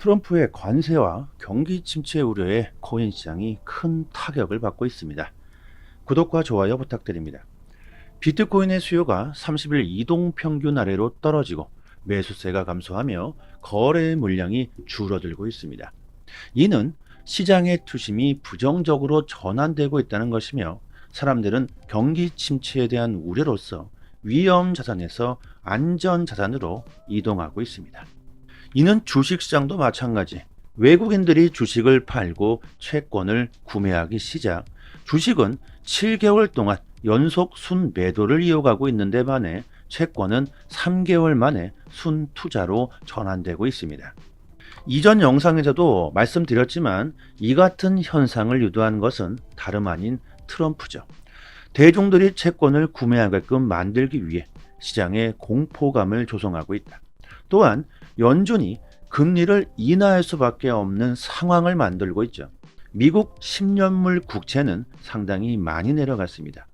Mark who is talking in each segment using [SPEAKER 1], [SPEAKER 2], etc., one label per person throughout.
[SPEAKER 1] 트럼프의 관세와 경기 침체 우려에 코인 시장이 큰 타격을 받고 있습니다. 구독과 좋아요 부탁드립니다. 비트코인의 수요가 30일 이동 평균 아래로 떨어지고 매수세가 감소하며 거래 물량이 줄어들고 있습니다. 이는 시장의 투심이 부정적으로 전환되고 있다는 것이며 사람들은 경기 침체에 대한 우려로서 위험 자산에서 안전 자산으로 이동하고 있습니다. 이는 주식시장도 마찬가지. 외국인들이 주식을 팔고 채권을 구매하기 시작, 주식은 7개월 동안 연속 순매도를 이어가고 있는데 반해 채권은 3개월 만에 순투자로 전환되고 있습니다. 이전 영상에서도 말씀드렸지만 이 같은 현상을 유도한 것은 다름 아닌 트럼프죠. 대중들이 채권을 구매하게끔 만들기 위해 시장에 공포감을 조성하고 있다. 또한 연준이 금리를 인하할 수밖에 없는 상황을 만들고 있죠. 미국 10년물 국채는 상당히 많이 내려갔습니다.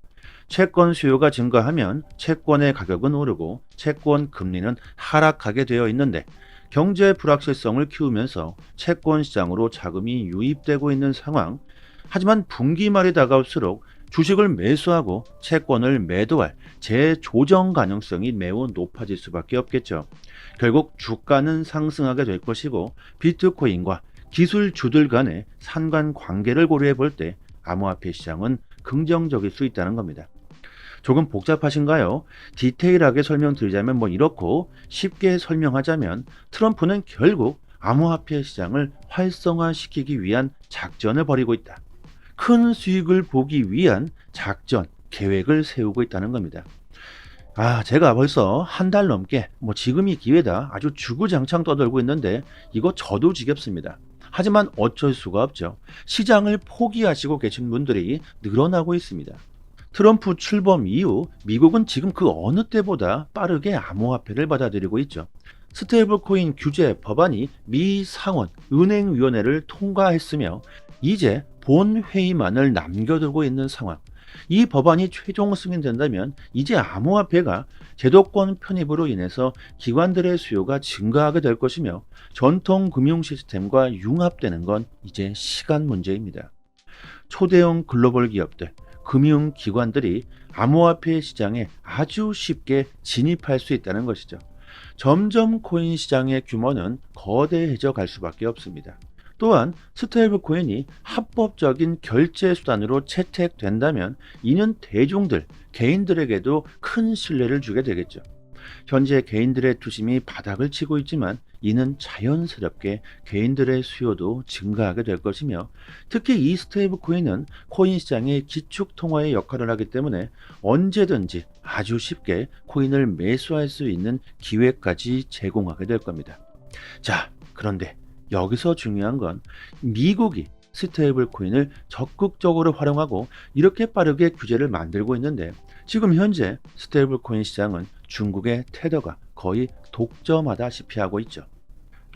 [SPEAKER 1] 채권 수요가 증가하면 채권의 가격은 오르고 채권 금리는 하락하게 되어 있는데 경제 불확실성을 키우면서 채권 시장으로 자금이 유입되고 있는 상황. 하지만 분기 말이 다가올수록 주식을 매수하고 채권을 매도할 재조정 가능성이 매우 높아질 수밖에 없겠죠. 결국 주가는 상승하게 될 것이고 비트코인과 기술주들 간의 상관관계를 고려해 볼 때 암호화폐 시장은 긍정적일 수 있다는 겁니다. 조금 복잡하신가요? 디테일하게 설명드리자면 이렇고, 쉽게 설명하자면 트럼프는 결국 암호화폐 시장을 활성화시키기 위한 작전을 벌이고 있다. 큰 수익을 보기 위한 작전, 계획을 세우고 있다는 겁니다. 제가 벌써 한 달 넘게 지금이 기회다 아주 주구장창 떠들고 있는데 이거 저도 지겹습니다. 하지만 어쩔 수가 없죠. 시장을 포기하시고 계신 분들이 늘어나고 있습니다. 트럼프 출범 이후 미국은 지금 그 어느 때보다 빠르게 암호화폐를 받아들이고 있죠. 스테이블 코인 규제 법안이 미 상원 은행위원회를 통과했으며 이제 본 회의만을 남겨두고 있는 상황. 이 법안이 최종 승인된다면 이제 암호화폐가 제도권 편입으로 인해서 기관들의 수요가 증가하게 될 것이며 전통 금융 시스템과 융합되는 건 이제 시간 문제입니다. 초대형 글로벌 기업들, 금융기관들이 암호화폐 시장에 아주 쉽게 진입할 수 있다는 것이죠. 점점 코인 시장의 규모는 거대해져 갈 수밖에 없습니다. 또한 스테이블 코인이 합법적인 결제 수단으로 채택된다면 이는 대중들, 개인들에게도 큰 신뢰를 주게 되겠죠. 현재 개인들의 투심이 바닥을 치고 있지만 이는 자연스럽게 개인들의 수요도 증가하게 될 것이며 특히 이 스테이블 코인은 코인 시장의 기축 통화의 역할을 하기 때문에 언제든지 아주 쉽게 코인을 매수할 수 있는 기회까지 제공하게 될 겁니다. 자, 그런데 여기서 중요한 건 미국이 스테이블 코인을 적극적으로 활용하고 이렇게 빠르게 규제를 만들고 있는데 지금 현재 스테이블 코인 시장은 중국의 테더가 거의 독점하다시피 하고 있죠.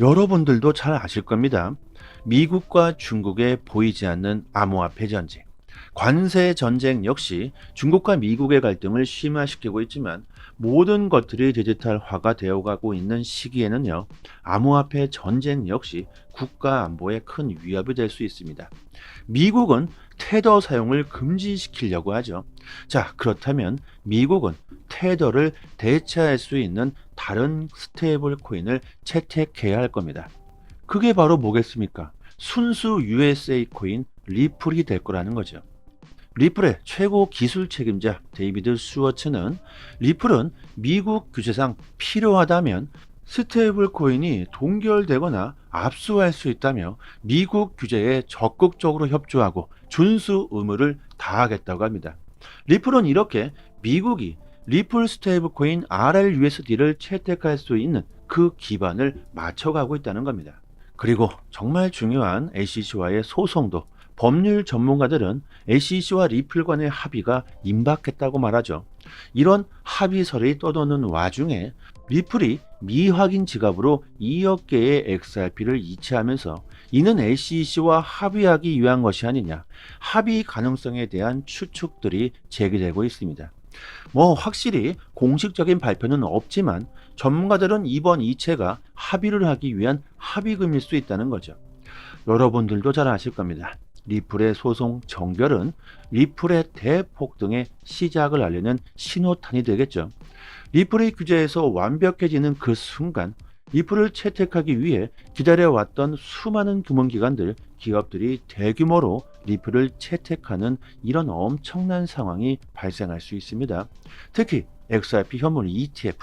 [SPEAKER 1] 여러분들도 잘 아실 겁니다. 미국과 중국의 보이지 않는 암호화폐 전쟁. 관세 전쟁 역시 중국과 미국의 갈등을 심화시키고 있지만 모든 것들이 디지털화가 되어가고 있는 시기에는요, 암호화폐 전쟁 역시 국가 안보에 큰 위협이 될 수 있습니다. 미국은 테더 사용을 금지시키려고 하죠. 자, 그렇다면 미국은 테더를 대체할 수 있는 다른 스테이블 코인을 채택해야 할 겁니다. 그게 바로 뭐겠습니까? 순수 USA 코인 리플이 될 거라는 거죠. 리플의 최고 기술 책임자 데이비드 스워츠는 리플은 미국 규제상 필요하다면 스테이블 코인이 동결되거나 압수할 수 있다며 미국 규제에 적극적으로 협조하고 준수 의무를 다하겠다고 합니다. 리플은 이렇게 미국이 리플 스테이블 코인 RLUSD를 채택할 수 있는 그 기반을 맞춰가고 있다는 겁니다. 그리고 정말 중요한 SEC와의 소송도 법률 전문가들은 SEC와 리플 간의 합의가 임박했다고 말하죠. 이런 합의설이 떠도는 와중에 리플이 미확인 지갑으로 2억 개의 XRP를 이체하면서 이는 SEC와 합의하기 위한 것이 아니냐, 합의 가능성에 대한 추측들이 제기되고 있습니다. 확실히 공식적인 발표는 없지만 전문가들은 이번 이체가 합의를 하기 위한 합의금일 수 있다는 거죠. 여러분들도 잘 아실 겁니다. 리플의 소송 정결은 리플의 대폭등의 시작을 알리는 신호탄이 되겠죠. 리플의 규제에서 완벽해지는 그 순간 리플을 채택하기 위해 기다려왔던 수많은 금융기관들, 기업들이 대규모로 리플을 채택하는 이런 엄청난 상황이 발생할 수 있습니다. 특히 XRP 현물 ETF.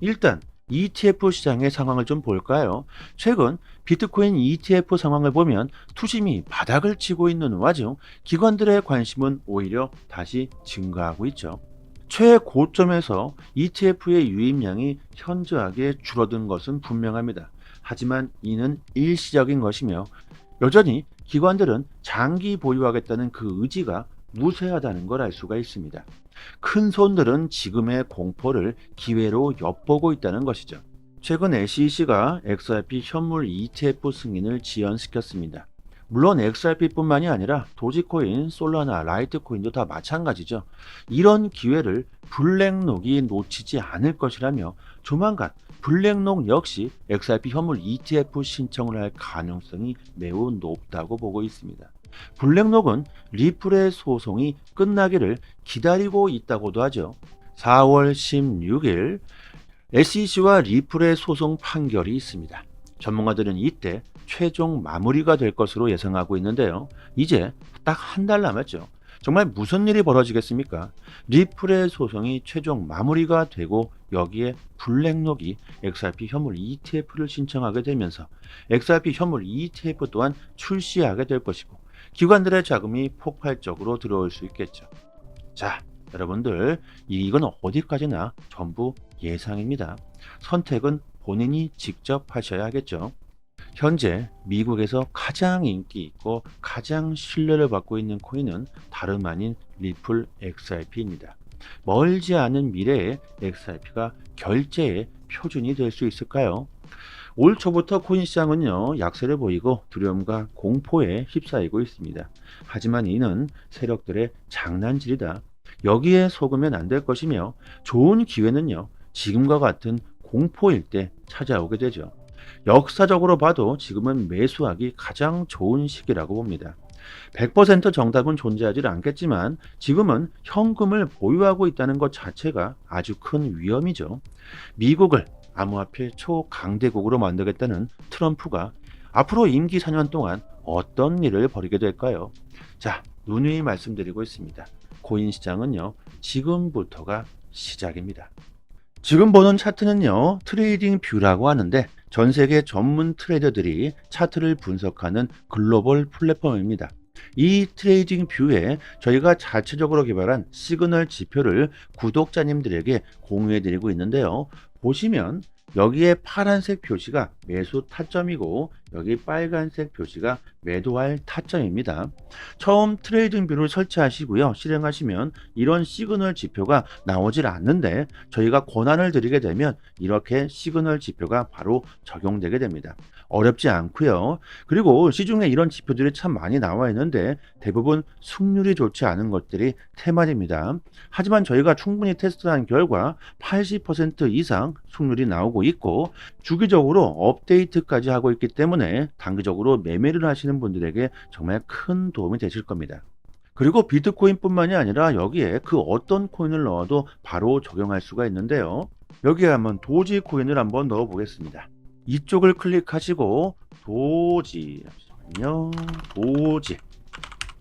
[SPEAKER 1] 일단 ETF 시장의 상황을 좀 볼까요? 최근 비트코인 ETF 상황을 보면 투심이 바닥을 치고 있는 와중 기관들의 관심은 오히려 다시 증가하고 있죠. 최고점에서 ETF의 유입량이 현저하게 줄어든 것은 분명합니다. 하지만 이는 일시적인 것이며 여전히 기관들은 장기 보유하겠다는 그 의지가 무쇠하다는 걸 알 수가 있습니다. 큰 손들은 지금의 공포를 기회로 엿보고 있다는 것이죠. 최근 SEC가 XRP 현물 ETF 승인을 지연시켰습니다. 물론 XRP뿐만이 아니라 도지코인, 솔라나, 라이트코인도 다 마찬가지죠. 이런 기회를 블랙록이 놓치지 않을 것이라며 조만간 블랙록 역시 XRP 현물 ETF 신청을 할 가능성이 매우 높다고 보고 있습니다. 블랙록은 리플의 소송이 끝나기를 기다리고 있다고도 하죠. 4월 16일 SEC와 리플의 소송 판결이 있습니다. 전문가들은 이때 최종 마무리가 될 것으로 예상하고 있는데요. 이제 딱 한 달 남았죠. 정말 무슨 일이 벌어지겠습니까? 리플의 소송이 최종 마무리가 되고 여기에 블랙록이 XRP 현물 ETF를 신청하게 되면서 XRP 현물 ETF 또한 출시하게 될 것이고 기관들의 자금이 폭발적으로 들어올 수 있겠죠. 자, 여러분들 이건 어디까지나 전부 예상입니다. 선택은 본인이 직접 하셔야겠죠. 현재 미국에서 가장 인기 있고 가장 신뢰를 받고 있는 코인은 다름 아닌 리플 XRP입니다. 멀지 않은 미래에 XRP가 결제의 표준이 될 수 있을까요? 올 초부터 코인 시장은요 약세를 보이고 두려움과 공포에 휩싸이고 있습니다. 하지만 이는 세력들의 장난질이다. 여기에 속으면 안 될 것이며 좋은 기회는요 지금과 같은 공포일 때 찾아오게 되죠. 역사적으로 봐도 지금은 매수하기 가장 좋은 시기라고 봅니다. 100% 정답은 존재하지 않겠지만 지금은 현금을 보유하고 있다는 것 자체가 아주 큰 위험이죠. 미국을 암호화폐 초강대국으로 만들겠다는 트럼프가 앞으로 임기 4년 동안 어떤 일을 벌이게 될까요? 자, 누누이 말씀드리고 있습니다. 코인 시장은요, 지금부터가 시작입니다. 지금 보는 차트는요, 트레이딩 뷰라고 하는데 전 세계 전문 트레이더들이 차트를 분석하는 글로벌 플랫폼입니다. 이 트레이딩 뷰에 저희가 자체적으로 개발한 시그널 지표를 구독자님들에게 공유해 드리고 있는데요. 보시면 여기에 파란색 표시가 매수 타점이고 여기 빨간색 표시가 매도할 타점입니다. 처음 트레이딩 뷰를 설치하시고요. 실행하시면 이런 시그널 지표가 나오질 않는데 저희가 권한을 드리게 되면 이렇게 시그널 지표가 바로 적용되게 됩니다. 어렵지 않고요. 그리고 시중에 이런 지표들이 참 많이 나와 있는데 대부분 승률이 좋지 않은 것들이 테마입니다. 하지만 저희가 충분히 테스트한 결과 80% 이상 승률이 나오고 있고 주기적으로 업데이트까지 하고 있기 때문에 단기적으로 매매를 하시는 분들에게 정말 큰 도움이 되실 겁니다. 그리고 비트코인뿐만이 아니라 여기에 그 어떤 코인을 넣어도 바로 적용할 수가 있는데요. 여기에 한번 도지코인을 한번 넣어 보겠습니다. 이쪽을 클릭하시고 도지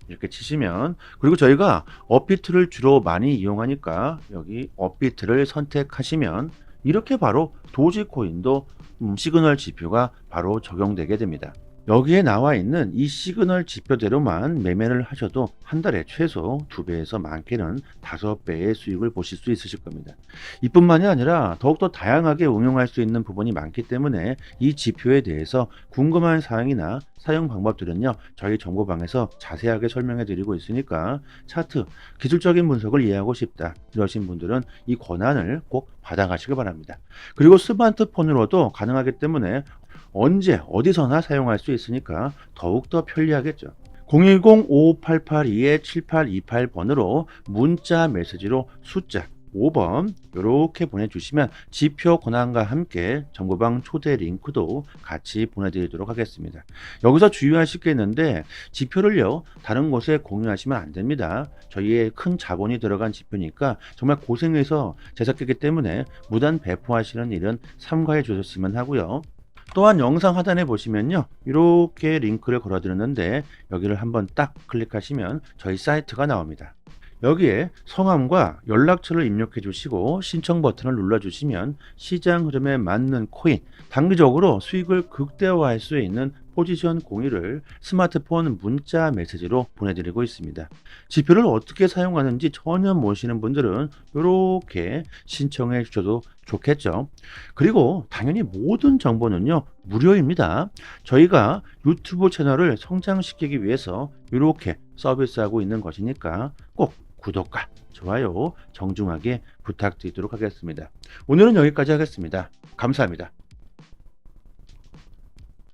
[SPEAKER 1] 이렇게 치시면, 그리고 저희가 업비트를 주로 많이 이용하니까 여기 업비트를 선택하시면 이렇게 바로 도지코인도 시그널 지표가 바로 적용되게 됩니다. 여기에 나와 있는 이 시그널 지표대로만 매매를 하셔도 한 달에 최소 2배에서 많게는 5배의 수익을 보실 수 있으실 겁니다. 이뿐만이 아니라 더욱더 다양하게 응용할 수 있는 부분이 많기 때문에 이 지표에 대해서 궁금한 사항이나 사용 방법들은요 저희 정보방에서 자세하게 설명해 드리고 있으니까 차트, 기술적인 분석을 이해하고 싶다 이러신 분들은 이 권한을 꼭 받아가시기 바랍니다. 그리고 스마트폰으로도 가능하기 때문에 언제 어디서나 사용할 수 있으니까 더욱더 편리하겠죠. 010-5588-7828번으로 문자 메시지로 숫자 5번 이렇게 보내주시면 지표 권한과 함께 정보방 초대 링크도 같이 보내드리도록 하겠습니다. 여기서 주의하실 게 있는데 지표를요 다른 곳에 공유하시면 안 됩니다. 저희의 큰 자본이 들어간 지표니까 정말 고생해서 제작했기 때문에 무단 배포하시는 일은 삼가해 주셨으면 하고요. 또한 영상 하단에 보시면요 이렇게 링크를 걸어 드렸는데 여기를 한번 딱 클릭하시면 저희 사이트가 나옵니다. 여기에 성함과 연락처를 입력해 주시고 신청 버튼을 눌러 주시면 시장 흐름에 맞는 코인, 단기적으로 수익을 극대화할 수 있는 포지션 공유를 스마트폰 문자 메시지로 보내드리고 있습니다. 지표를 어떻게 사용하는지 전혀 모르시는 분들은 이렇게 신청해 주셔도 좋겠죠. 그리고 당연히 모든 정보는요 무료입니다. 저희가 유튜브 채널을 성장시키기 위해서 이렇게 서비스하고 있는 것이니까 꼭 구독과 좋아요 정중하게 부탁드리도록 하겠습니다. 오늘은 여기까지 하겠습니다. 감사합니다.